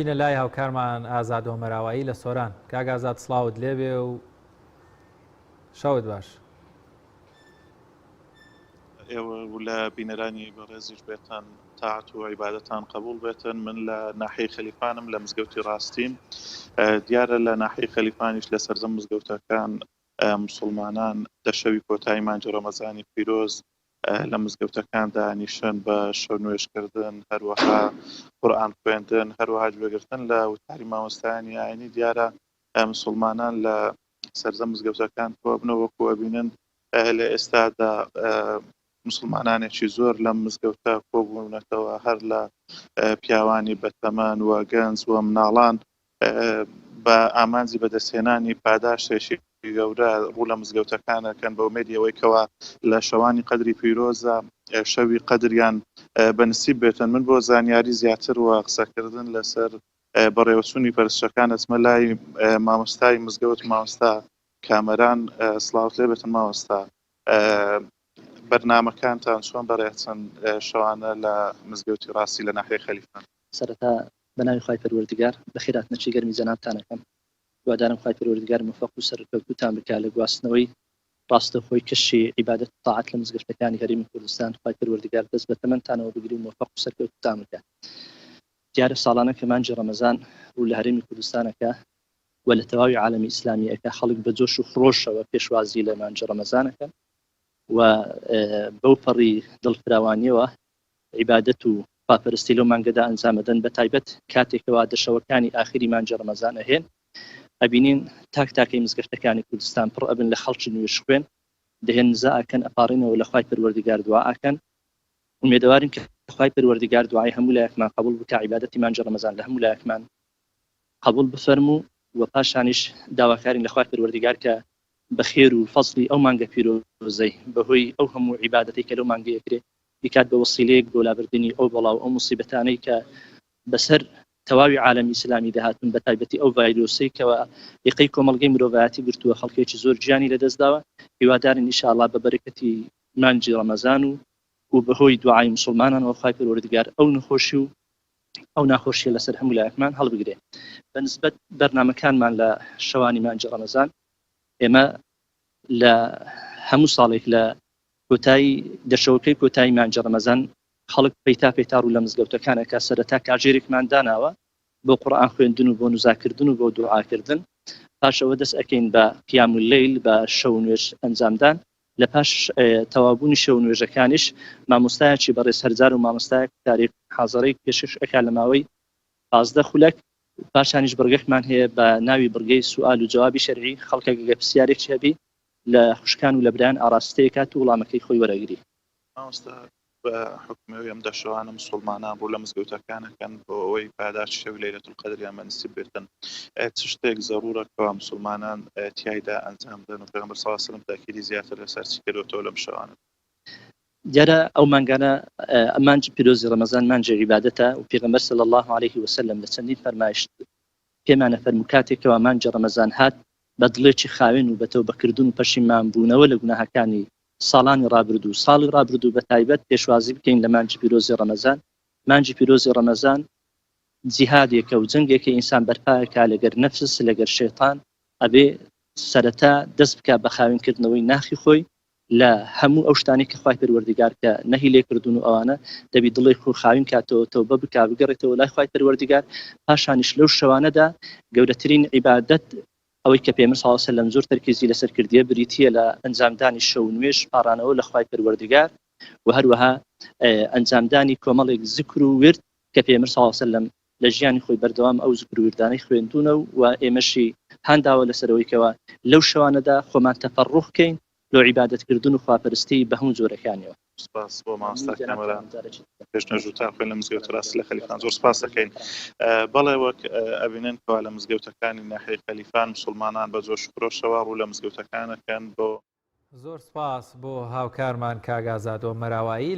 چینە لای هاوکارمان ئازاد وەمەراوایی لە سۆران. کاک ئازاد سڵاوت لێبێ و شەوت باش. ئێوە لە بینەرانی بەڕێزیش بێتان تاعات و عیبادەتان قبول بێتن. من لە ناحیەی خەلیفانم لە مزگەوتی ڕاستیم. دیارە لە ناحیەی خەلیفانیش لە سەرجەم مزگەوتەکان مسلمانان دەشەوی کۆتایی مانگی ڕەمەزانی پیرۆز لە مزگەوتەکاندا نیشان بە شەو نوێژکردن، هەروەها قورئان خوێندن، هەروەها گوێگرتن لە وتاری مامۆستایانی ئاینی. دیارە مسلمانان لە سەرجەم مزگەوتەکان کۆبنەوە وەکو ئەبینن لە ئێستادا مسلمانانێکی زۆر لە مزگەوتە کۆبوونەتەوە، هەر لە پیاوانی بەتەمەن و گەنج و مناڵان بە ئامانجی بەدەستهێنانی پاداشتێکی گەورە ڕوو لە مزگەوتەکانەکەن بە ئومێدی ئەوەی لە شەوانی قەدری پیرۆزە شەوی قەدریان بەنسیب بێتن. من بۆ زانیاری زیاتر و قسەکردن لەسەر بەڕێوەچوونی پەرستەکان ئەچمە لای مامۆستای مزگەوت، مامۆستا کامەران. سڵاوت لێ بێتن مامۆستا، بەرنامەکانتان چۆن بەڕێچەند شەوانە لە مزگەوتی ڕاستی لە ناحیەی خەلیفان؟ سەرەتا بەناوی خوای پەروەردگار بەخێرات نەچی گەرمی جەنابتانەکەم. هیوادارم خوای پەروەردگار موفق و سەرکەوتوتان بکات لە گواستنەوەی ڕاستەخۆی کەشی عیبادەت و تاعات لە مزگەوتەکانی هەرێمی کوردستان. خوای پەروەردگار دەست بە تەمەنتانەوە بگری و موفق و سەرکەوتوتان بکات. دیارە ساڵانە کە مانگی ڕەمەزان ڕوو لە هەرێمی کوردستانەکە و لە تەواوی عالەمی ئیسلامی ئەکا خەڵک بە جۆش و خڕۆشەوە پێشوازی لە مانگی ڕەمەزانەکەن و بەو پەڕی دڵفراوانیەوە عیبادەت و خواپەرستی لەو مانگەدا ئەنجامەدەن، بە تایبەت کاتێکەوە دەشەوەکانی ئاخری مانگی ڕەمەزان ئەهێن ئەبینین تاکتاکەی مزگەوتەکانی کوردستان پڕ ئەبن لە خەڵکی نوێژ خوێن، دەهێن نزا ئەکەن، ئەپارڕینەوە لە خوای پەروەردگار دوا ئەکەن. ئومێدەوارین کە خوای پەروەردگار دوعای هەموو لایەکمان قبول بکە، عیبادەتی مانگی ڕەمەزان لە هەموو لایەکمان قبول بفەرموو و پاشانیش داواکارین لە خوای پەروەردگار کە بەخێر و فەزلی ئەو مانگە پیرۆزەی بەهۆی ئەو هەموو عیبادەتی کە لەو مانگە ئەکرێ بکات بە وەسیلەیەک بۆ لابردنی ئەو بەڵاو ئەو موسیبەتانەی کە بەسەر تەواوی عالەمی ئیسلامی دەهاتون، بە تایبەتی ئەو ڤایرۆسەی کەەوە یقەی کۆمەڵگەی مرۆڤایەتی گرتووە، خەڵکێکی زۆر گیانی لەدەستداوە. هیوادارین ئینشاءالله بە بەرەکەتی مانگی ڕەمەزان و بەهۆی دوعای مسلمانانەوە خوای پەروەردگار ئەو نەخۆشی و ئەو ناخۆشیە لەسەر هەموو لایەکمان هەڵبگرێ. بەنسبەت بەرنامەکانمان لە شەوانی مانگی ڕەمەزان، ئێمە لە هەموو ساڵێک لە کۆتایی دەشەوەکەی کۆتایی مانگی ڕەمەزان خەڵک پەیتا ڕوو لە مزگەوتەکانەکە سەرەتا کاژێرێکمان داناوە بۆ قورئان خوێندن و بۆ نوزاکردن و بۆ دوعاکردن. پاشەوە دەست ئەکەین بە قیام اللەیل، بە شەو نوێژ ئەنجامدان. لە پاش تەوابوونی شەو نوێژەکانیش مامۆستایەکی بەڕێز هەرزار و مامۆستایەک تاریخ حاضرەی پێشکەش ئەکا لە ماوەی 15 خولەک. پاشانیش بڕگەکمان هەیە بە ناوی بڕگەی سوئال و جوابی شەرعی، خەڵکێک گە پرسیارێکی هەبی لە خوشکان و لە برایان ئاراستەیە کات و وڵامەکەی خۆی وەرەگری. بە حکومەوەی ئەم دەشەوانە مسلمانان ڕوو لە مزگەوتەکانەکەن بۆ ئەوەی پاداش شەوی لەیلەتول قەدریان بەنسیب بێتن. چ شتێک زەڕورە کەوا مسلمانان تیایدا ئەنجام بدەن و پێغەمبەر صلی الله علیه و سلم تاکیدی زیاتر لەسەر چی کردووەتەوە لەم شەوانە؟ دیارە ئەو مانگانە مانگی پیرۆزی ڕەمەزان مانگی عیبادەتە و پێغەمبەر صلی الله علیه و سلم لە چەندین فەرمایشت پێمانە فەرموو کاتێکەوە مانگی ڕەمەزان هات بە دڵێکی خاوێن و بە تەوبەکردن و پەشیمان بوونەوە لە گوناهەکانی ساڵانی ڕابردوو، ساڵی ڕابردوو بە تایبەت پێشوازی بکەین لە مانگی پیرۆزی ڕەمەزان. مانگی پیرۆزی ڕەمەزان جیهادێکە و جەنگێکی ئینسان بەرپایەکە لەگەر نەفس، لەگەر شەیطان، ئەبێ سەرەتا دەست بکە بە خاوێنکردنەوەی ناخی خۆی لە هەموو ئەو شتانی کە خوای پەروەردگار کە نەهی لێکردون و ئەوانە دەبی دڵی خۆ خاوین کاتەوە، تەوبە بکا بگەڕێتەوە لای خوای پەروەردگار. پاشانیش لەو شەوانەدا گەورەترین عیبادەت ئەوەی کە پێغەمبەر صلی الله علیه و سلم زۆر تەرکیزی لەسەر کردیە بریتیە لە ئەنجامدانی شەو نوێژ، پاڕانەوە لە خوای پەروەردگار و هەروەها ئەنجامدانی کۆمەڵێک زیکر و ورد کە پێغەمبەر صلی الله علیه و سلم لە ژیانی خۆی بەردەوام ئەو زیکر و وردانەی خوێندوونە و ئێمەشی هەنداوە لەسەرەوەی کەوە لەو شەوانەدا خۆمان تەفەڕوح بکەین لە عیبادەتکردن و خواپەرستی بە هەموو جۆرەکانیەوە. سپاس بۆ مامۆستا کامەران پێشنەژوتان خوێن لە مزگەوت ڕاستی لە خەلیفان. زۆر سپاس دەکەین. بەڵێ وەک ئەبینن کەوا لە مزگەوتەکانی ناحیەی خەلیفان مسلمانان بە جۆش و خرۆشەوە ڕوو لە مزگەوتەکانەکەن. بۆ زۆر سپاس بۆ هاوکارمان کاک ئازاد وەمەراوایی.